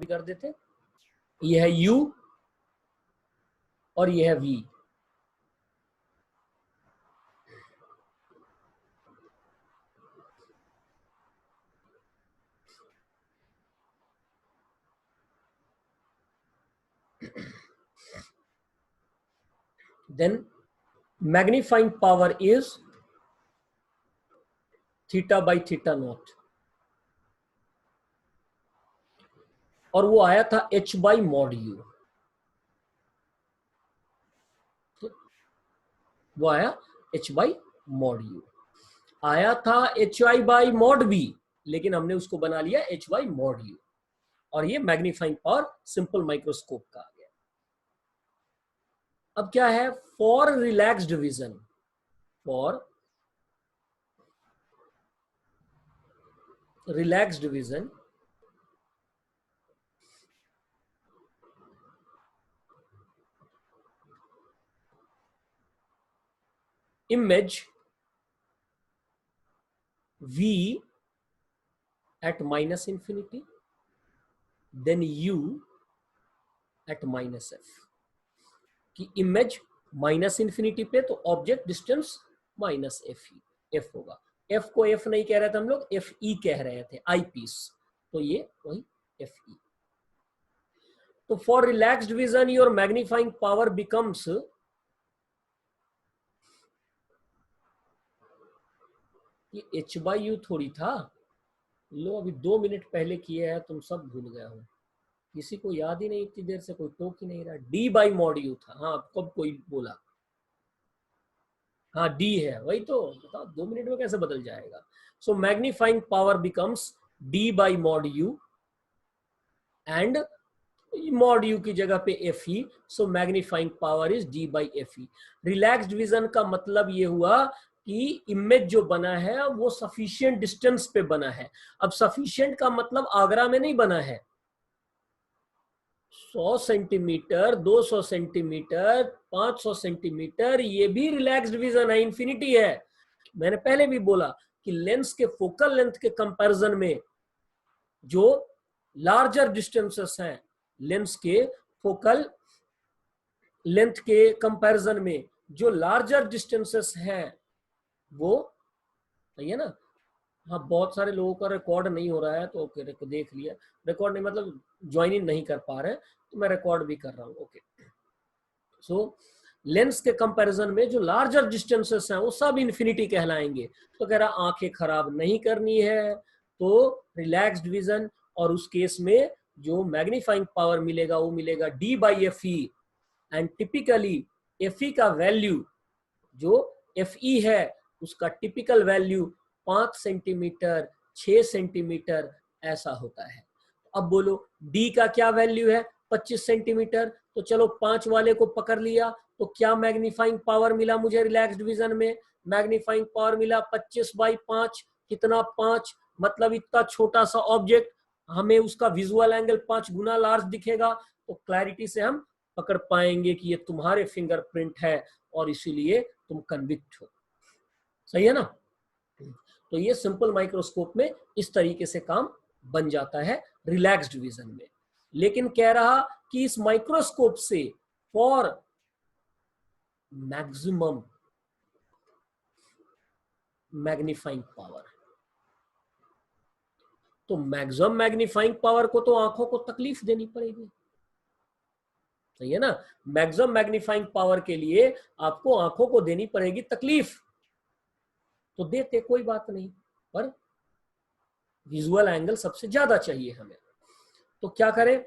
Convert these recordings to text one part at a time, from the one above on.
कर देते, ये है u और ये है v। then magnifying power is theta by theta naught, और वो आया था h बाई मॉड u, वो आया h बाई मॉड u, आया था h I by mod v, लेकिन हमने उसको बना लिया h बाई मॉड u, और ये मैग्नीफाइंग पावर सिंपल माइक्रोस्कोप का आ गया। अब क्या है, for relaxed vision, for relaxed vision image v at minus infinity, then u at minus f, कि इमेज माइनस इंफिनिटी पे तो ऑब्जेक्ट डिस्टेंस माइनस एफ होगा। एफ को एफ नहीं कह रहे थे हम लोग, एफ ई कह रहे थे, आई पीस, तो ये वही एफ ई। तो for relaxed vision your magnifying power becomes, ये एच बाई यू थोड़ी था, लो अभी 2 मिनट पहले किए हैं, तुम सब भूल गए हो, किसी को याद ही नहीं, इतनी देर से कोई टोक ही नहीं रहा। डी बाई मॉड यू था, हाँ कब कोई बोला, हाँ डी है, वही तो बताओ 2 मिनट में कैसे बदल जाएगा। So magnifying power becomes D by mod U, and mod U की जगह पे F E, so magnifying power is D by F E. Relaxed vision का मतलब ये हुआ कि इमेज जो बना है वो सफिशिएंट डिस्टेंस पे बना है। अब सफिशिएंट का मतलब आगरा में नहीं बना है, 100 सेंटीमीटर, 200 सेंटीमीटर, 500 सेंटीमीटर, ये भी रिलैक्स्ड विजन है, इंफिनिटी है। मैंने पहले भी बोला कि लेंस के फोकल लेंथ के कंपैरिजन में जो लार्जर डिस्टेंसेस हैं, लेंस के फोकल लेंथ के कंपैरिजन में जो लार्जर डिस्टेंसेस हैं वो, सही है ना। हाँ बहुत सारे लोगों का रिकॉर्ड नहीं हो रहा है, तो ओके देख लिया, रिकॉर्ड नहीं मतलब ज्वाइन इन नहीं कर पा रहे हैं, तो मैं रिकॉर्ड भी कर रहा हूँ, ओके। सो लेंस के कंपैरिजन में जो लार्जर डिस्टेंसेस हैं वो सब इन्फिनिटी कहलाएंगे। तो कह रहा आंखें खराब नहीं करनी है तो रिलैक्स्ड विजन, और उस केस में जो मैग्नीफाइंग पावर मिलेगा वो मिलेगा D by F E, and typically F E का वैल्यू, जो एफ ई है उसका टिपिकल वैल्यू 5 सेंटीमीटर, 6 सेंटीमीटर ऐसा होता है। अब बोलो डी का क्या वैल्यू है, 25 सेंटीमीटर, तो चलो 5 वाले को पकड़ लिया, तो क्या मैग्नीफाइंग पावर मिला मुझे रिलैक्स्ड विजन में, मैग्नीफाइंग पावर मिला 25 बाई 5, कितना 5, मतलब इतना छोटा सा ऑब्जेक्ट हमें उसका विजुअल एंगल 5 गुना लार्ज दिखेगा, तो क्लैरिटी से हम पकड़ पाएंगे कि ये तुम्हारे फिंगरप्रिंट है और इसीलिए तुम कन्विक्ट हो, सही है ना। तो ये सिंपल माइक्रोस्कोप में इस तरीके से काम बन जाता है रिलैक्स्ड विजन में। लेकिन कह रहा कि इस माइक्रोस्कोप से फॉर मैक्सिमम मैग्नीफाइंग पावर, तो मैक्सिमम मैग्नीफाइंग पावर को तो आंखों को तकलीफ देनी पड़ेगी, सही है ना। मैक्सिमम मैग्नीफाइंग पावर के लिए आपको आंखों को देनी पड़ेगी तकलीफ, तो देते कोई बात नहीं, पर विजुअल एंगल सबसे ज्यादा चाहिए हमें, तो क्या करें,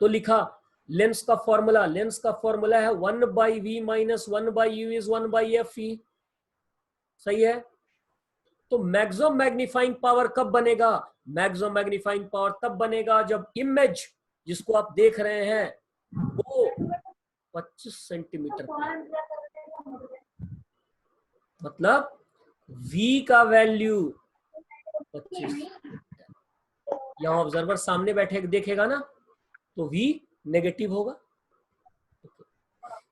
तो लिखा लेंस का फॉर्मूला, लेंस का फॉर्मूला है 1 by v minus 1 by u is 1 by F e, सही है। तो मैक्सिमम मैग्नीफाइंग पावर कब बनेगा, मैक्सिमम मैग्नीफाइंग पावर तब बनेगा जब इमेज जिसको आप देख रहे हैं वो 25 सेंटीमीटर, मतलब v का वैल्यू 25, यहां ऑब्जर्वर सामने बैठे देखेगा ना तो v नेगेटिव होगा।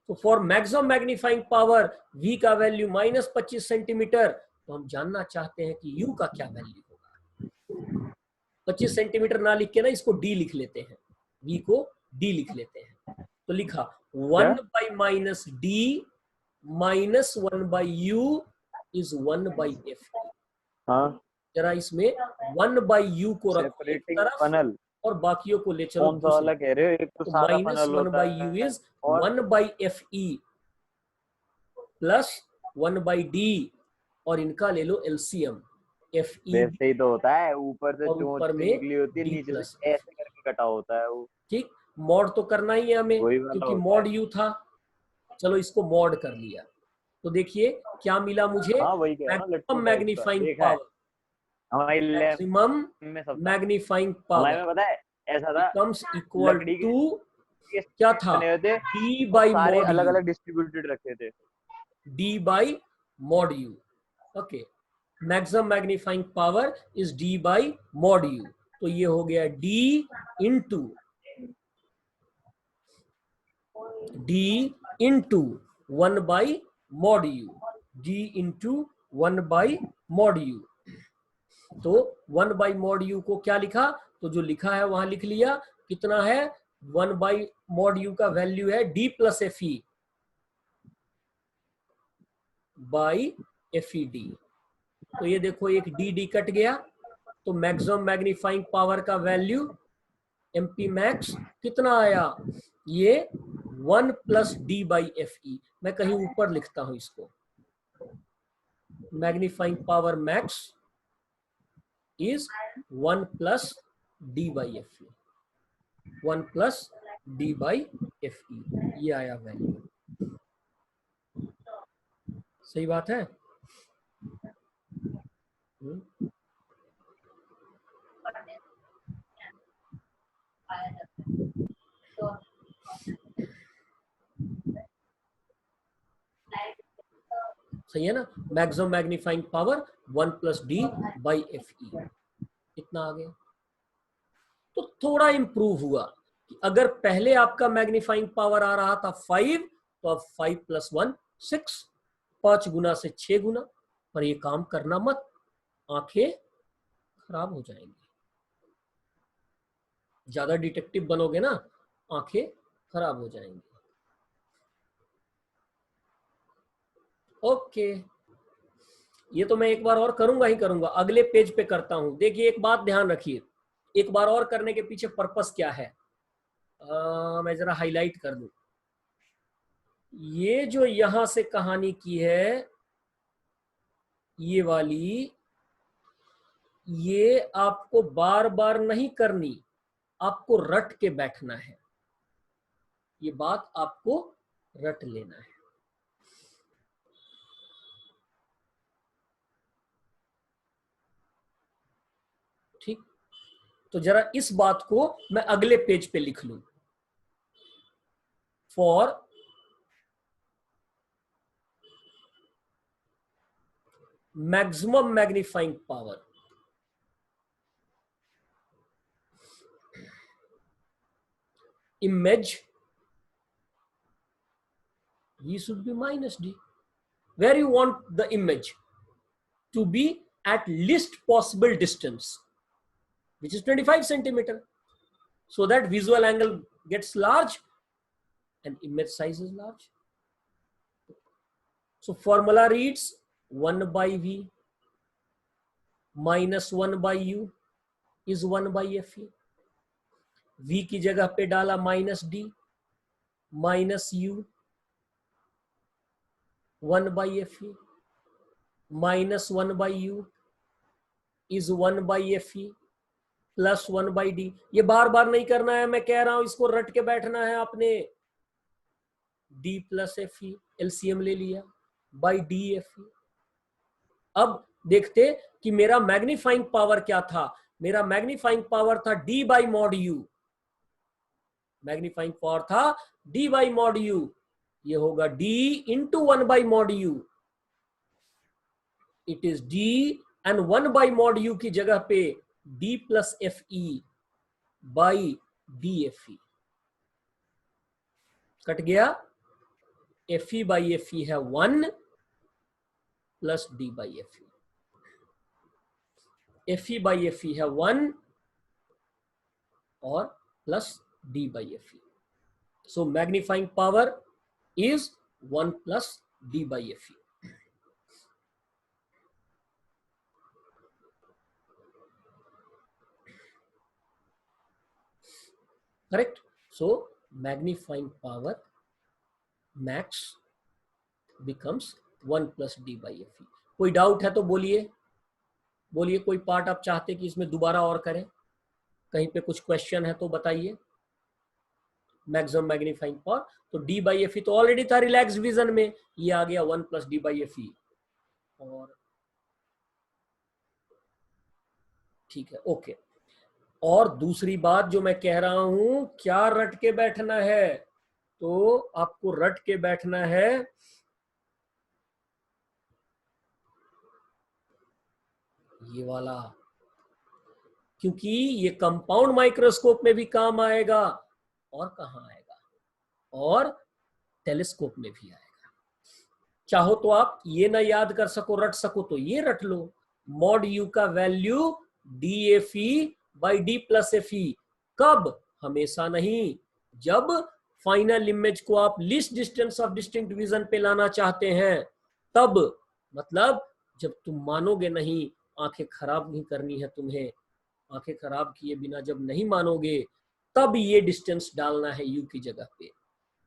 तो for maximum magnifying power v का वैल्यू माइनस 25 सेंटीमीटर, तो हम जानना चाहते हैं कि u का क्या वैल्यू होगा। 25 सेंटीमीटर ना लिख के ना इसको डी लिख लेते हैं, वी को डी लिख लेते हैं। तो लिखा 1/-d -1/u इज 1/f। हाँ, जरा इसमें 1/u को रखो एक सेपरेटिंग तरफ फनल। और बाकियों को ले चलो कौन सा वाला कह रहे हो? एक तो सारा फनल होता है -1/u इज और 1/fe प्लस 1/d और इनका ले लो एलसीएम fe वैसे ही तो होता है, ऊपर से और चोंच ऊपर से में निकली होती है, d नीचे प्लस से ऐसे करके कटा होता है वो। ठीक, मॉड तो करना ही है हमें वही वाला क्योंकि होता मॉड है। u था। चलो इसको मॉड कर लिया तो देखिए क्या मिला मुझे, हाँ वही कह रहा हूँ, लट्टू मैक्सिमम टाइप का मैग्नीफाइंग देखा है पावर, हमारे लैब मैक्सिमम में सब था। मैग्नीफाइंग हमारे पावर में पता है ऐसा था, becomes equal लकड़ी to के क्या था, बने हुए थे d और by सारे mod अलग u, अलग डिस्ट्रीब्यूटेड रखे थे। d by mod u। Okay, maximum magnifying power is d by mod u। तो ये हो गया d into one by mod u, d into 1/mod u। तो 1/mod u को क्या लिखा, तो जो लिखा है वहां लिख लिया, कितना है 1/mod u का वैल्यू है d plus fe by FED। तो ये देखो एक डी कट गया, तो मैक्सिमम मैग्नीफाइंग पावर का वैल्यू MP मैक्स कितना आया, ये 1 प्लस d बाई FE। मैं कहीं ऊपर लिखता हूं इसको, magnifying power max is 1 plus d by FE, 1 plus d by FE, ये आया वैल्यू। सही बात है। सही है ना, maximum magnifying power 1 plus d by FE, इतना आ गया। तो थोड़ा इंप्रूव हुआ कि अगर पहले आपका मैग्नीफाइंग पावर आ रहा था 5, तो अब 5 + 1 6, 5 गुना से 6 गुना। पर ये काम करना मत, आंखें खराब हो जाएंगी, ज्यादा डिटेक्टिव बनोगे ना आंखें खराब हो जाएंगी। ओके, ये तो मैं एक बार और करूंगा ही करूंगा, अगले पेज पे करता हूं। देखिए एक बात ध्यान रखिए, एक बार और करने के पीछे पर्पस क्या है, मैं जरा हाईलाइट कर दूं। ये जो यहां से कहानी की है, ये वाली, ये आपको बार बार नहीं करनी, आपको रट के बैठना है, ये बात आपको रट लेना है। ठीक, तो जरा इस बात को मैं अगले पेज पे लिख लूं। For maximum magnifying power, image v should be -d, where you want the image to be at least possible distance, which is 25 centimeter, so that visual angle gets large and image size is large. So formula reads 1/v minus 1/u is 1/fe। v की जगह पे डाला -d minus u 1/fe minus 1/u is 1/fe plus 1/d। ये बार बार नहीं करना है, मैं कह रहा हूं इसको रट के बैठना है आपने। d प्लस fe, एलसीएम ले लिया, बाई डी FE। अब देखते कि मेरा मैग्नीफाइंग पावर क्या था, मेरा मैग्नीफाइंग पावर था d by mod u, magnifying power था d बाई मॉड u, ये होगा d into 1/mod u, it is d and 1/mod u की जगह पे d plus FE by DFE cut गया, FE बाई FE है 1 plus d by FE, FE by FE है 1 और plus D by F E. So magnifying power is 1 plus d by fe. Correct? So magnifying power max becomes 1 plus d by fe. कोई doubt है तो बोलिए, बोलिए कोई part आप चाहते कि इसमें दोबारा और करें, कहीं पे कुछ क्वेश्चन है तो बताइए. मैक्सिमम मैग्नीफाइंग पावर तो डी बाई एफ ई तो ऑलरेडी था रिलैक्स विजन में, ये आ गया 1 plus D by F E. और ठीक है, ओके. और दूसरी बात जो मैं कह रहा हूं, क्या रट के बैठना है, तो आपको रट के बैठना है ये वाला, क्योंकि ये कंपाउंड माइक्रोस्कोप में भी काम आएगा और कहां आएगा, और टेलीस्कोप में भी आएगा. चाहो तो आप ये ना याद कर सको, रट सको तो ये रट लो. मॉड यू का value D F E by D plus F ई. कब? हमेशा नहीं. जब फाइनल इमेज को आप least distance of distinct vision पे लाना चाहते हैं तब. मतलब जब तुम मानोगे नहीं, आंखें खराब नहीं करनी है तुम्हें, आंखें खराब किए बिना जब नहीं मानोगे तब ये डिस्टेंस डालना है यू की जगह पे.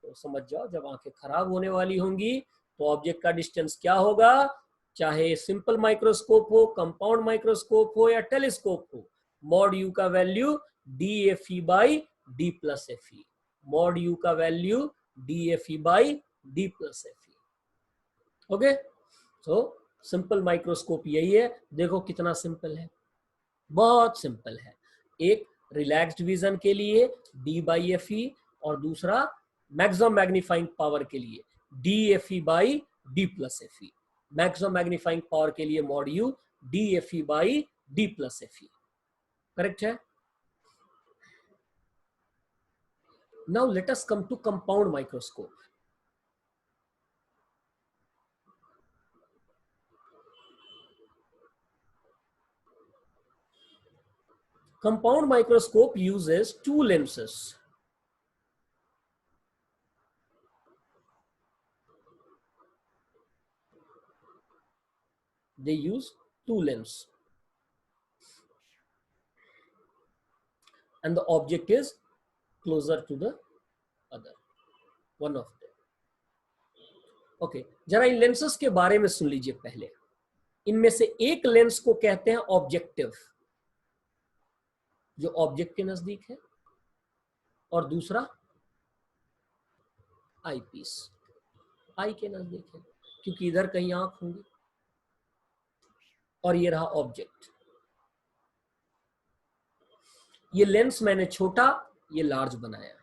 तो समझ जाओ, जब आंखें खराब होने वाली होंगी तो ऑब्जेक्ट का डिस्टेंस क्या होगा, चाहे सिंपल माइक्रोस्कोप हो, कंपाउंड माइक्रोस्कोप हो या टेलीस्कोप हो, मॉड यू का value D F E by D plus F E. Mod U का value D F E by D plus F E. Okay, तो सिंपल माइक्रोस्कोप यही है. देखो कितना सिंपल है, बहुत सिंपल है. एक रिलैक्स्ड विजन के लिए डी बाई एफ ई, और दूसरा मैक्सिमम मैग्नीफाइंग पावर के लिए D F E by D plus F E. Maximum magnifying power के लिए mod U D F E by D plus F E. Correct है. Now let us come to compound microscope. Compound microscope uses two lenses. They use two lenses, and the object is closer to the other, one of them. Okay, जरा इन lenses के बारे में सुन लीजिए पहले. इनमें से एक लेंस को कहते हैं ऑब्जेक्टिव, जो ऑब्जेक्ट के नजदीक है, और दूसरा आई पीस, आई के नजदीक है, क्योंकि इधर कहीं आंख होंगी. और ये रहा ऑब्जेक्ट. ये लेंस मैंने छोटा, ये लार्ज बनाया.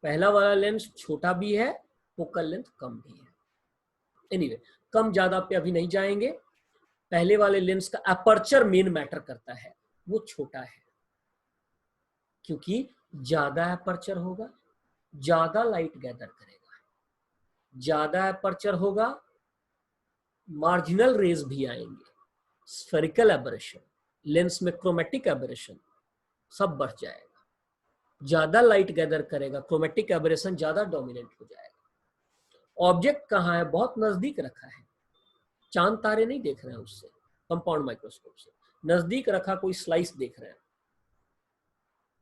पहला वाला लेंस छोटा भी है, फोकल लेंथ कम भी है. एनीवे, कम ज्यादा पे अभी नहीं जाएंगे. पहले वाले लेंस का अपर्चर मेन मैटर करता है, वो छोटा है, क्योंकि ज्यादा अपर्चर होगा, ज्यादा लाइट गैदर करेगा. ज्यादा अपर्चर होगा, मार्जिनल रेज भी आएंगे, स्फेरिकल एबरेशन, लेंस में क्रोमेटिक एबरेशन सब बढ़ जाएगा. ज्यादा लाइट गैदर करेगा, क्रोमेटिक एबरेशन ज्यादा डोमिनेंट हो जाएगा. ऑब्जेक्ट कहाँ है? बहुत नजदीक रखा है, चांद तारे नहीं देख रहे हैं उससे, कंपाउंड माइक्रोस्कोप से नजदीक रखा. कोई स्लाइस देख रहे हैं,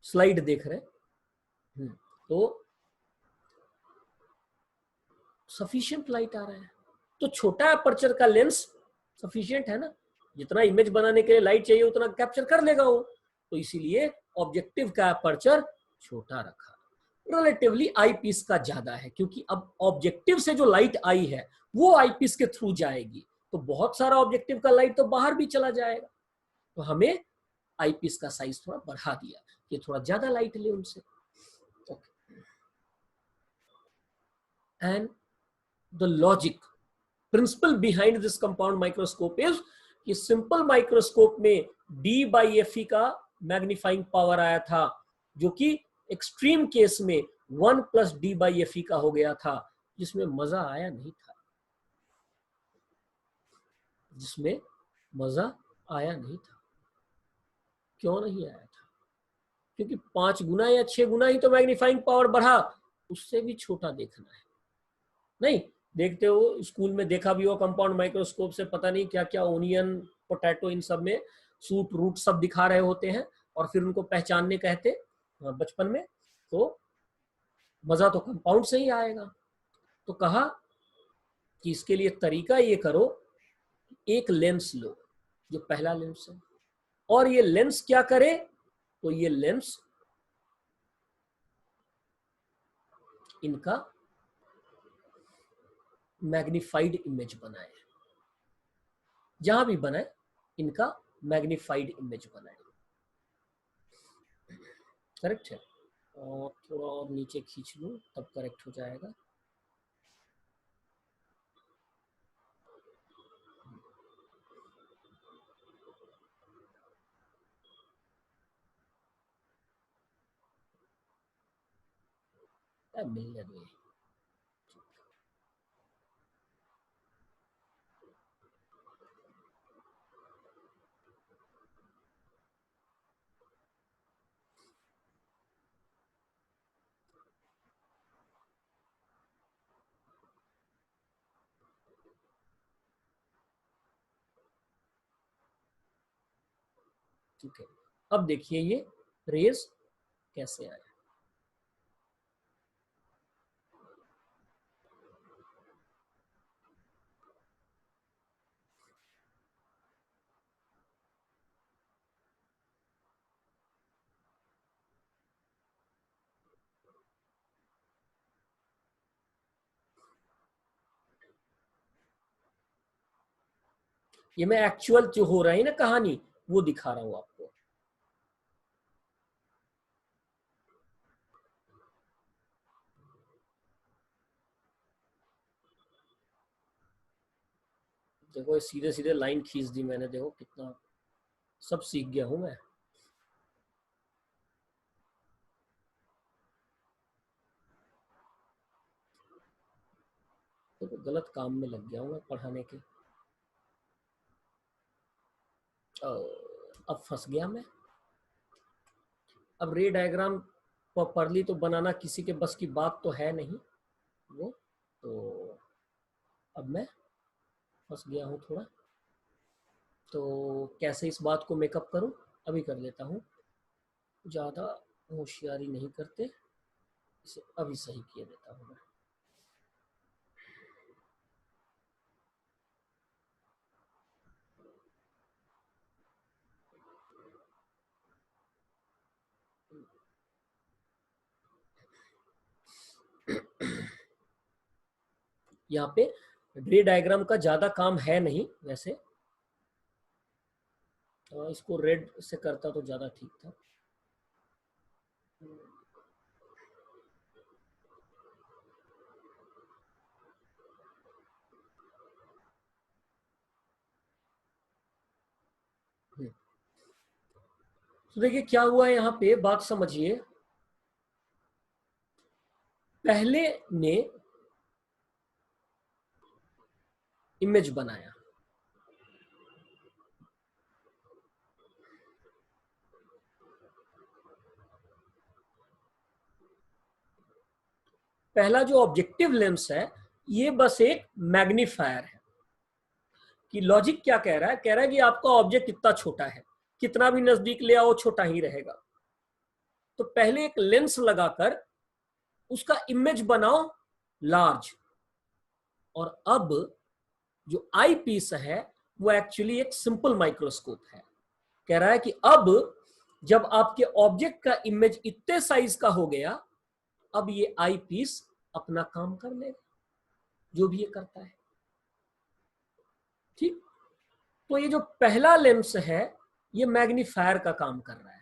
स्लाइड देख रहे हैं, तो सफिशिएंट लाइट आ रहा है. तो छोटा अपर्चर का लेंस सफिशिएंट है ना, जितना इमेज बनाने के लिए लाइट चाहिए उतना कैप्चर कर लेगा वो. तो इसीलिए ऑब्जेक्टिव का अपर्चर छोटा रखा. रिलेटिवली आई पीस का ज्यादा है, क्योंकि अब ऑब्जेक्टिव से जो लाइट आई है वो आई पीस के थ्रू जाएगी, तो बहुत सारा ऑब्जेक्टिव का लाइट तो बाहर भी चला जाएगा. तो हमें आई पीस का साइज थोड़ा बढ़ा दिया कि थोड़ा ज्यादा लाइट ले उनसे. And the logic principle behind this compound microscope is कि सिंपल माइक्रोस्कोप में डी बाई एफ ई का मैग्नीफाइंग पावर आया था, जो कि एक्सट्रीम केस में 1 plus D by F E का हो गया था, जिसमें मजा आया नहीं था. जिसमें मजा आया नहीं था. क्यों नहीं आया था? क्योंकि 5 गुना या 6 गुना ही तो मैग्नीफाइंग पावर बढ़ा, उससे भी छोटा देखना है। नहीं देखते हो, स्कूल में देखा भी हो कंपाउंड माइक्रोस्कोप से पता नहीं क्या क्या, ओनियन, पोटैटो, इन सब में सूट रूट सब दिखा रहे होते हैं, और फिर उनको पहचानने कहते बचपन में, तो मजा तो कंपाउंड से ही आएगा। तो कहा कि इसके लिए तरीका ये करो, एक लेंस लो, जो पहला लेंस है, और ये लेंस क्या करे, तो ये लेंस इनका मैग्नीफाइड इमेज बनाए, जहां भी बनाए इनका मैग्नीफाइड इमेज बनाए। करेक्ट है, और थोड़ा और नीचे खींच लूं तब करेक्ट हो जाएगा। मिलने दो, ठीक है। अब देखिए ये रेज कैसे आए। ये मैं एक्चुअल जो हो रहा है ना कहानी, वो दिखा रहा हूं आपको। देखो सीधे सीधे लाइन खींच दी मैंने, देखो कितना सब सीख गया हूं मैं। तो गलत काम में लग गया हूं मैं पढ़ाने के। अब फंस गया मैं। अब रे डायग्राम प्रॉपरली तो बनाना किसी के बस की बात तो है नहीं वो, तो अब मैं फंस गया हूँ थोड़ा। तो कैसे इस बात को मेकअप करूं, अभी कर लेता हूँ, ज़्यादा होशियारी नहीं करते, इसे अभी सही किए देता हूँ मैं। यहाँ पे रे डायग्राम का ज़्यादा काम है नहीं वैसे, तो इसको रेड से करता तो ज़्यादा ठीक था। तो देखिए क्या हुआ है यहाँ पे, बात समझिए। पहले ने इमेज बनाया, पहला जो ऑब्जेक्टिव लेंस है ये बस एक मैग्नीफायर है। कि लॉजिक क्या कह रहा है, कह रहा है कि आपका ऑब्जेक्ट कितना छोटा है, कितना भी नजदीक ले आओ छोटा ही रहेगा। तो पहले एक लेंस लगाकर उसका इमेज बनाओ लार्ज, और अब जो आई पीस है वो एक्चुअली एक सिंपल माइक्रोस्कोप है। कह रहा है कि अब जब आपके ऑब्जेक्ट का इमेज इतने साइज का हो गया, अब ये आई पीस अपना काम कर लेगा, जो भी ये करता है। ठीक, तो ये जो पहला लेंस है ये मैग्नीफायर का काम कर रहा है।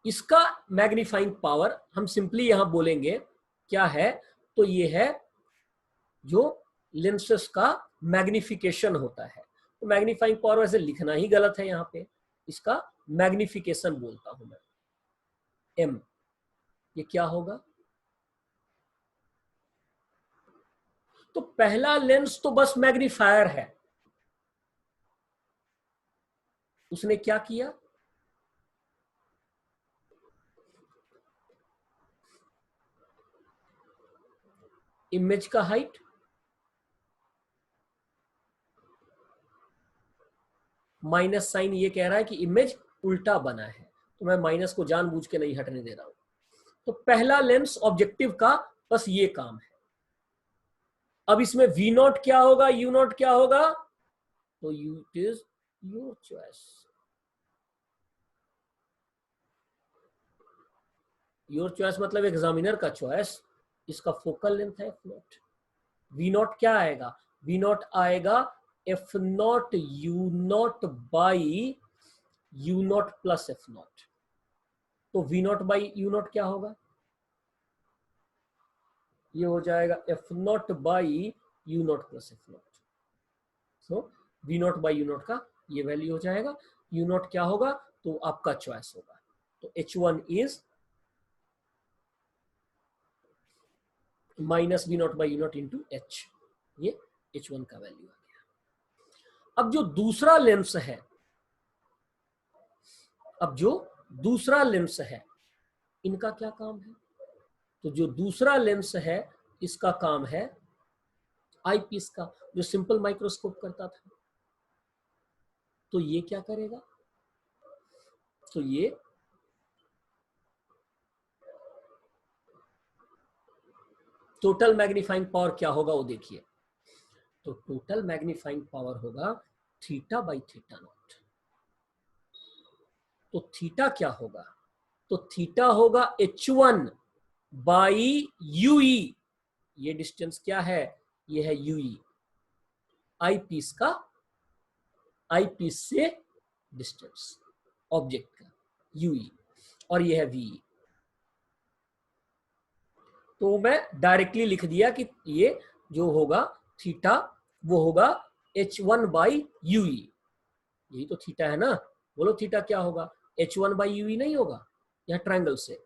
इसका मैग्नीफाइंग पावर हम सिंपली यहां बोलेंगे क्या है, तो ये है जो लेंसेस का मैग्निफिकेशन होता है। तो मैग्नीफाइंग पावर वैसे लिखना ही गलत है यहाँ पे, इसका मैग्निफिकेशन बोलता हूं मैं, एम। ये क्या होगा, तो पहला लेंस तो बस मैग्नीफायर है, उसने क्या किया, इमेज का हाइट माइनस साइन ये कह रहा है कि इमेज उल्टा बना है, तो मैं माइनस को जानबूझ के नहीं हटने दे रहा हूं। तो पहला लेंस ऑब्जेक्टिव का बस ये काम है। अब इसमें V नॉट क्या होगा, U नॉट क्या होगा, तो it is your choice. Your choice मतलब एग्जामिनर का चॉइस। इसका फोकल लेंथ है F नॉट। V नॉट क्या आएगा, V नॉट आएगा F not U not by U not plus F not. तो V not by U not क्या होगा, ये हो जाएगा F not by U not plus F not. So V not by U not का ये value हो जाएगा। U नॉट क्या होगा, तो आपका चॉइस होगा। तो H1 is minus V not by U not into H, ये H1 का वैल्यू आ गया। अब जो दूसरा लेंस है, इनका क्या काम है, तो जो दूसरा लेंस है इसका काम है आईपीस का, जो सिंपल माइक्रोस्कोप करता था। तो ये क्या करेगा, तो ये टोटल मैग्नीफाइंग पावर क्या होगा वो देखिए। तो टोटल मैग्नीफाइंग पावर होगा थीटा बाई थीटा नॉट। तो थीटा क्या होगा, तो थीटा होगा H1 बाई UE। ये डिस्टेंस क्या है, ये है UE, आईपीस का, आईपीस से डिस्टेंस ऑब्जेक्ट का UE, और ये है VE। तो मैं डायरेक्टली लिख दिया कि ये जो होगा थीटा वो होगा H1 बाई UE। यही तो थीटा है ना, बोलो थीटा क्या होगा, H1 बाई UE नहीं होगा यह ट्रायंगल से।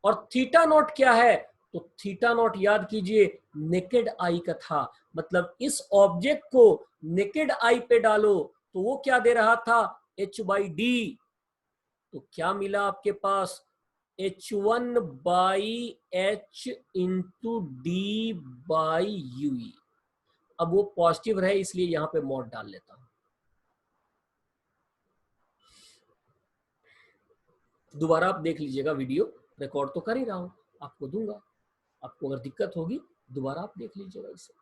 और थीटा नॉट क्या है, तो थीटा नॉट याद कीजिए नेकेड आई का था, मतलब इस ऑब्जेक्ट को नेकेड आई पे डालो तो वो क्या दे रहा था, H बाई डी। तो क्या मिला आपके पास, H1 by H into d by UE। अब वो पॉजिटिव रहे इसलिए यहां पे मॉड डाल लेता हूं। दोबारा आप देख लीजिएगा, वीडियो रिकॉर्ड तो कर ही रहा हूं, आपको दूंगा, आपको अगर दिक्कत होगी दोबारा आप देख लीजिएगा इसे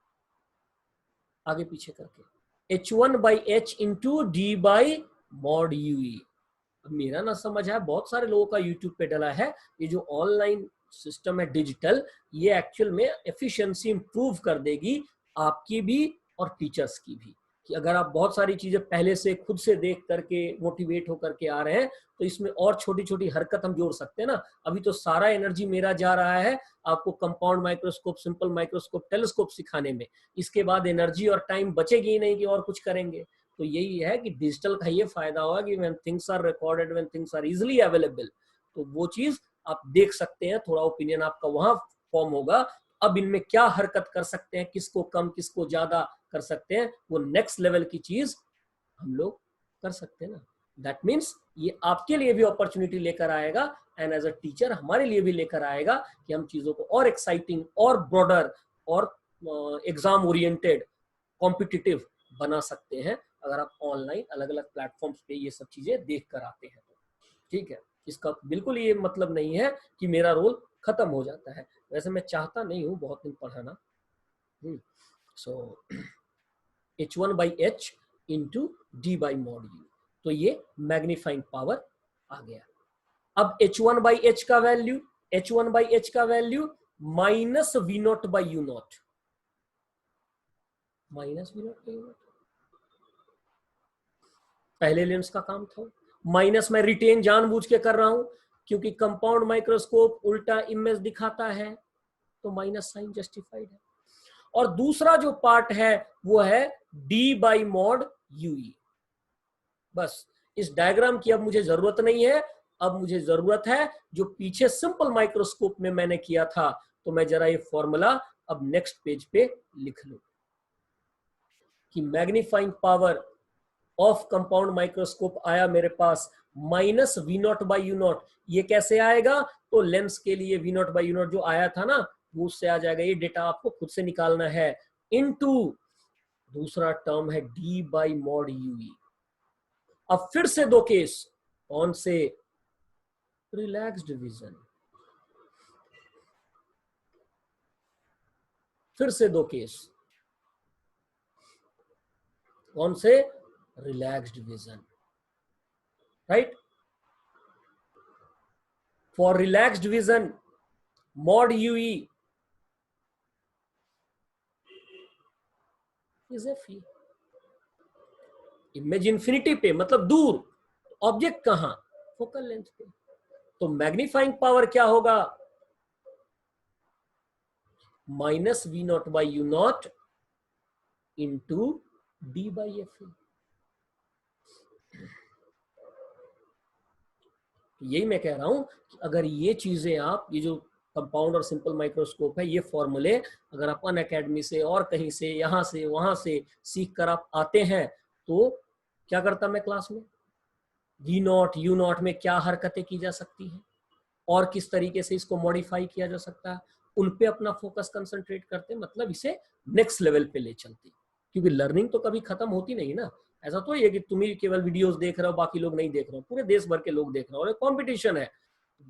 आगे पीछे करके। H1 by H into d by mod UE। अब मेरा ना समझ है, बहुत सारे लोगों का यूट्यूब पे डला है, ये जो ऑनलाइन सिस्टम है डिजिटल, ये एक्चुअल में एफिशिएंसी इंप्रूव कर देगी आपकी भी और टीचर्स की भी। कि अगर आप बहुत सारी चीजें पहले से खुद से देख करके मोटिवेट होकर के आ रहे हैं, तो इसमें और छोटी छोटी हरकत हम जोड़ सकते हैं ना। अभी तो सारा एनर्जी मेरा जा रहा है आपको compound microscope, simple microscope, telescope सिखाने में। इसके बाद एनर्जी और टाइम बचेगी ही नहीं कि और कुछ करेंगे। तो यही है कि डिजिटल का ये फायदा होगा कि when things are recorded, when things are easily available, तो वो चीज आप देख सकते हैं, थोड़ा ओपिनियन आपका वहां फॉर्म होगा। अब इनमें क्या हरकत कर सकते हैं, किसको कम किसको ज्यादा कर सकते हैं, वो नेक्स्ट लेवल की चीज हम लोग कर सकते हैं ना। दैट मीन्स ये आपके लिए भी अपॉर्चुनिटी लेकर आएगा, एंड एज अ टीचर हमारे लिए भी लेकर आएगा कि हम चीजों को और एक्साइटिंग और ब्रॉडर और एग्जाम ओरिएंटेड कॉम्पिटिटिव बना सकते हैं अगर आप ऑनलाइन अलग अलग प्लेटफॉर्म्स पे ये सब चीजें देख कर आते हैं तो। ठीक है, इसका बिल्कुल ये मतलब नहीं है कि मेरा रोल खत्म हो जाता है, वैसे मैं चाहता नहीं हूँ बहुत दिन पढ़ाना। सो H1 by H into d by mod U, तो ये मैग्नीफाइंग पावर आ गया। अब H1 बाई H का वैल्यू, H1 बाई H का value minus V not by U not, minus V not by U not पहले लेंस का काम था। माइनस मैं रिटेन जानबूझ के कर रहा हूं क्योंकि कंपाउंड माइक्रोस्कोप उल्टा इमेज दिखाता है, तो माइनस साइन जस्टिफाइड है। और दूसरा जो पार्ट है वो है D बाई मॉड UE। बस इस डायग्राम की अब मुझे जरूरत नहीं है, अब मुझे जरूरत है जो पीछे सिंपल माइक्रोस्कोप में मैंने किया था। तो मैं जरा ये फॉर्मूला अब नेक्स्ट पेज पे लिख लूं कि magnifying power of compound microscope आया मेरे पास minus we naught by you naught. ये कैसे आएगा? तो लेंस के लिए V naught by you naught जो आया था ना वो उससे आ जाएगा। ये डेटा आपको खुद से निकालना है। इनटू दूसरा टर्म है डी बाई मॉड यूई। अब फिर से दो केस, कौन से? Relaxed vision. फिर से दो केस, कौन से? Relaxed vision, right. For relaxed vision mod u e is f e. Image infinity पे मतलब दूर, ऑब्जेक्ट कहां? फोकल लेंथ पे। तो मैग्नीफाइंग पावर क्या होगा? Minus we naught by you naught into d by f. यही मैं कह रहा हूं कि अगर ये चीजें आप, ये जो कंपाउंड और सिंपल माइक्रोस्कोप है, ये फॉर्मूले अगर आप अन अकेडमी से और कहीं से, यहां से वहां से सीख कर आप आते हैं तो क्या करता मैं क्लास में? वी नॉट यू नॉट में क्या हरकतें की जा सकती हैं और किस तरीके से इसको मॉडिफाई किया जा सकता है, उन पे अपना फोकस कंसंट्रेट करते, मतलब इसे नेक्स्ट लेवल पे ले चलते। क्योंकि लर्निंग तो कभी खत्म होती नहीं ना। ऐसा तो ये कि तुम ही केवल वीडियोस देख रहे हो, बाकी लोग नहीं देख रहे हो, पूरे देश भर के लोग देख रहे हो। और एक कॉम्पिटिशन है,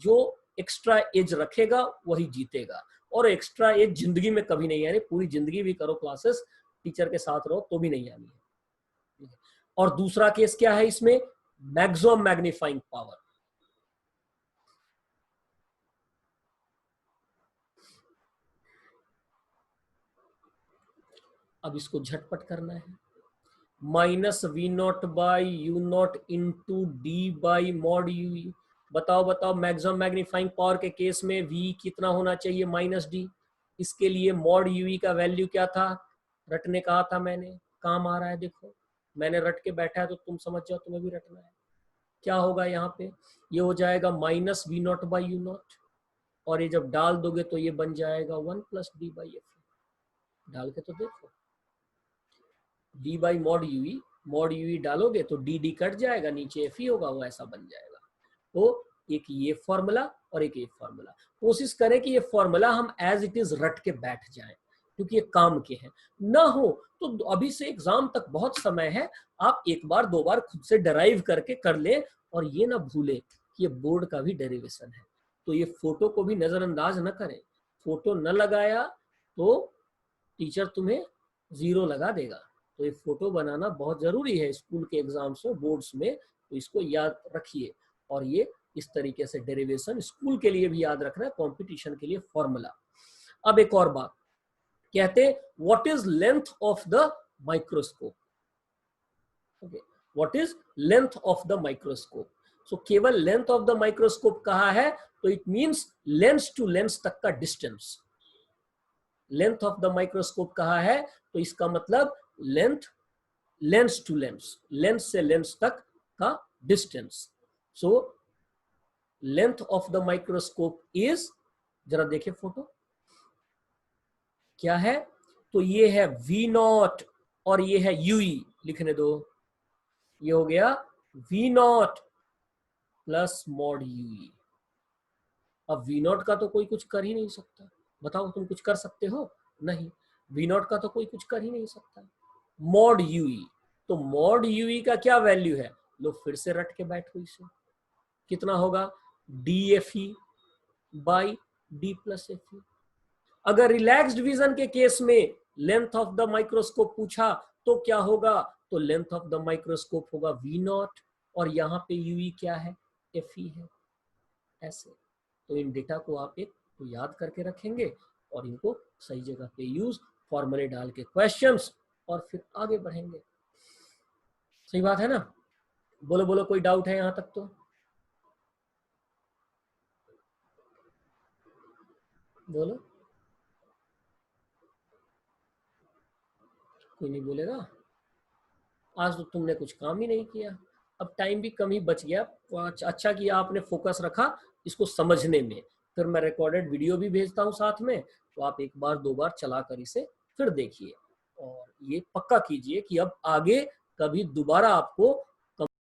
जो एक्स्ट्रा एज रखेगा वही जीतेगा। और एक्स्ट्रा एज जिंदगी में कभी नहीं आनी, पूरी जिंदगी भी करो क्लासेस, टीचर के साथ रहो तो भी नहीं आनी है। और दूसरा केस क्या है इसमें? Maximum magnifying power. अब इसको झटपट करना है। Minus we naught by you naught into d by mod u. बताओ बताओ, मैक्सिमम मैग्नीफाइंग पावर के केस में v कितना होना चाहिए? Minus d. इसके लिए मॉड यू का वैल्यू क्या था? रटने कहा था मैंने, काम आ रहा है देखो। मैंने रट के बैठा है तो तुम समझ जाओ, तुम्हें भी रटना है। क्या होगा यहाँ पे? ये हो जाएगा minus we naught by you naught, और ये जब डाल दोगे तो ये बन जाएगा 1 प्लस डी बाई एफ। डाल के तो देखो, डी बाई मॉड यूई डालोगे तो डी डी कट जाएगा, नीचे एफ ही होगा, वो ऐसा बन जाएगा। तो एक ये फॉर्मूला और एक ये फॉर्मूला। कोशिश करें कि ये फॉर्मूला हम एज इट इज रट के बैठ जाएं, क्योंकि ये काम के हैं। ना हो तो अभी से एग्जाम तक बहुत समय है, आप एक बार दो बार खुद से डराइव करके कर ले। और ये ना भूले कि ये बोर्ड का भी डेरिवेशन है, तो ये फोटो को भी नजरअंदाज न करें। फोटो न लगाया तो टीचर तुम्हें 0 लगा देगा। तो ये फोटो बनाना बहुत जरूरी है स्कूल के एग्जाम्स में, बोर्ड्स में, तो इसको याद रखिए। और ये इस तरीके से डेरिवेशन स्कूल के लिए भी याद रखना है, कंपटीशन के लिए फॉर्मूला। अब एक और बात कहते, what is length of the microscope? Okay, what is length of the microscope? So केवल लेंथ ऑफ द माइक्रोस्कोप कहा है तो it means lens to lens तक का distance. Length of the microscope कहा है तो इसका मतलब length, lens to lens, lens से लेंस तक का distance. So length of the microscope is, जरा देखिए फोटो क्या है। तो ये है वी नॉट और ये है यूई, लिखने दो। ये हो गया v naught plus mod u e. अब वी नॉट का तो कोई कुछ कर ही नहीं सकता, बताओ तुम कुछ कर सकते हो? नहीं, वी नॉट का तो कोई कुछ कर ही नहीं सकता। मॉड यूई, तो मॉड यूई का क्या वैल्यू है? लो फिर से रट के बैठो इसे, कितना होगा? D F E by D plus F ई। अगर रिलैक्स्ड विजन के केस में लेंथ ऑफ द माइक्रोस्कोप पूछा तो क्या होगा? तो लेंथ ऑफ द माइक्रोस्कोप होगा वी नॉट, और यहाँ पे यूई क्या है? एफ ई है। ऐसे तो इन डेटा को आप एक तो याद करके रखेंगे और इनको सही जगह पे यूज, फॉर्मूले डाल के क्वेश्चंस, और फिर आगे बढ़ेंगे। सही बात है ना? बोलो बोलो, कोई डाउट है यहां तक? तो बोलो, कोई नहीं बोलेगा। आज तो तुमने कुछ काम ही नहीं किया, अब टाइम भी कम ही बच गया। अच्छा किया आपने फोकस रखा इसको समझने में। फिर मैं रिकॉर्डेड वीडियो भी भेजता हूँ साथ में, तो आप एक बार दो बार चला कर इसे फिर देखिए, और ये पक्का कीजिए कि अब आगे कभी दोबारा आपको